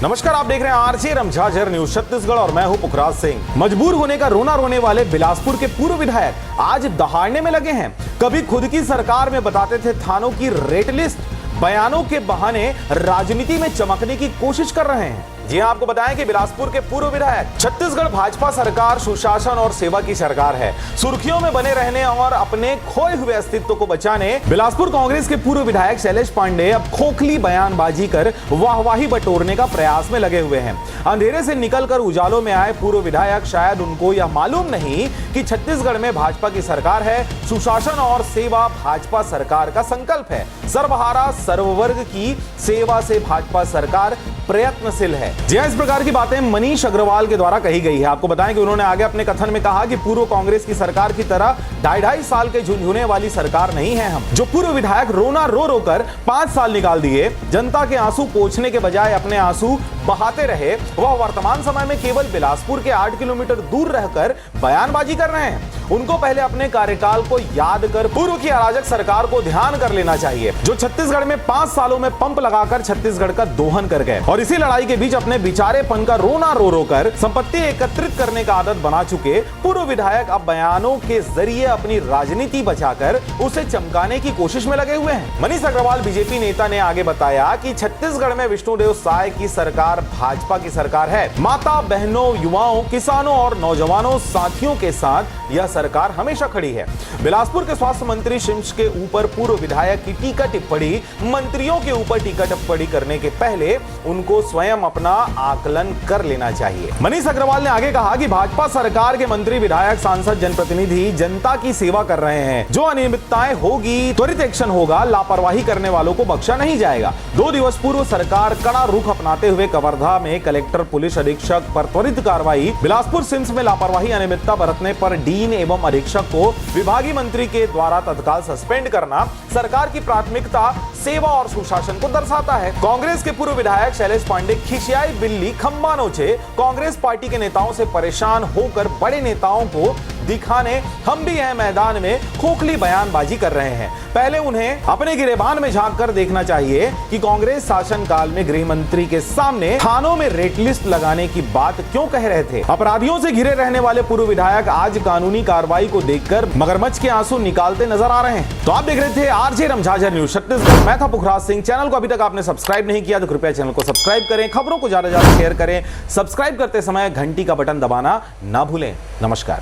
नमस्कार, आप देख रहे हैं आरजे रमझाझर न्यूज छत्तीसगढ़ और मैं हूं पुखराज सिंह। मजबूर होने का रोना रोने वाले बिलासपुर के पूर्व विधायक आज दहाड़ने में लगे हैं। कभी खुद की सरकार में बताते थे थानों की रेट लिस्ट, बयानों के बहाने राजनीति में चमकने की कोशिश कर रहे हैं। जी हां, आपको बताएं कि बिलासपुर के पूर्व विधायक, छत्तीसगढ़ भाजपा सरकार सुशासन और सेवा की सरकार है। सुर्खियों में बने रहने और अपने खोए हुए अस्तित्व को बचाने बिलासपुर कांग्रेस के पूर्व विधायक शैलेश पांडे अब खोखली बयानबाजी कर वाहवाही बटोरने का प्रयास में लगे हुए हैं। अंधेरे से निकलकर उजालों में आए पूर्व विधायक, शायद उनको यह मालूम नहीं कि छत्तीसगढ़ में भाजपा की सरकार है। सुशासन और सेवा भाजपा सरकार का संकल्प है। सर्वहारा सर्ववर्ग की सेवा से भाजपा सरकार प्रयत्नशील है। जी हां, इस प्रकार की बातें मनीष अग्रवाल के द्वारा कही गई है। आपको बताएं कि उन्होंने आगे अपने कथन में कहा कि पूर्व कांग्रेस की सरकार की तरह 2.5 साल के झुंझुने वाली सरकार नहीं है हम। जो पूर्व विधायक रोना रो रो कर 5 साल निकाल दिए, जनता के आंसू पोंछने के बजाय अपने आंसू बहाते रहे, वह वर्तमान समय में केवल बिलासपुर के 8 किलोमीटर दूर रहकर बयानबाजी कर रहे हैं। उनको पहले अपने कार्यकाल को याद कर पूर्व की अराजक सरकार को ध्यान कर लेना चाहिए, जो छत्तीसगढ़ में 5 सालों में पंप लगाकर छत्तीसगढ़ का दोहन कर गए और इसी लड़ाई के बीच अपने बिचारेपन का रोना रो रो कर संपत्ति एकत्रित करने का आदत बना चुके पूर्व विधायक अब बयानों के जरिए अपनी राजनीति बचाकर उसे चमकाने की कोशिश में लगे हुए हैं। मनीष अग्रवाल बीजेपी नेता ने आगे बताया कि छत्तीसगढ़ में विष्णुदेव साय की सरकार भाजपा की सरकार है। माता बहनों, युवाओं, किसानों और नौजवानों साथियों के साथ यह सरकार हमेशा खड़ी है। बिलासपुर के स्वास्थ्य मंत्री शिम्स के ऊपर पूर्व विधायक की टीका टिप्पणी, मंत्रियों के ऊपर टीका टिप्पणी करने के पहले उनको स्वयं अपना आकलन कर लेना चाहिए। मनीष अग्रवाल ने आगे कहा कि भाजपा सरकार के मंत्री, विधायक, सांसद, जनप्रतिनिधि जनता की सेवा कर रहे हैं। जो अनियमितताएं होगी त्वरित एक्शन होगा। लापरवाही करने वालों को बख्शा नहीं जाएगा। 2 दिवस पूर्व सरकार कड़ा रुख अपनाते हुए कवर्धा में कलेक्टर, पुलिस अधीक्षक पर त्वरित कार्रवाई। बिलासपुर सिम्स में लापरवाही, अनियमितता बरतने पर डीन एवं अधीक्षक को विभागीय मंत्री के द्वारा तत्काल सस्पेंड करना सरकार की प्राथमिकता सेवा और सुशासन को दर्शाता है। कांग्रेस के पूर्व विधायक शैलेश पांडे खिसियाई बिल्ली खंबा नोचे कांग्रेस पार्टी के नेताओं से परेशान होकर बड़े नेताओं को दिखाने हम भी हैं मैदान में खोखली बयानबाजी कर रहे हैं। पहले उन्हें अपने गिरेबान में झांक कर देखना चाहिए कि कांग्रेस शासन काल में गृह मंत्री के सामने थानों में रेट लिस्ट लगाने की बात क्यों कह रहे थे। अपराधियों से घिरे रहने वाले पूर्व विधायक आज कानूनी कार्रवाई को देखकर मगरमच्छ के आंसू निकालते नजर आ रहे हैं। तो आप देख रहे थे आरजे रमझाझर न्यूज छत्तीसगढ़। मैं था पुखराज सिंह। चैनल को अभी तक आपने सब्सक्राइब नहीं किया तो कृपया चैनल को सब्सक्राइब करें। खबरों को ज्यादा से ज्यादा शेयर करें। सब्सक्राइब करते समय घंटी का बटन दबाना ना भूलें। नमस्कार।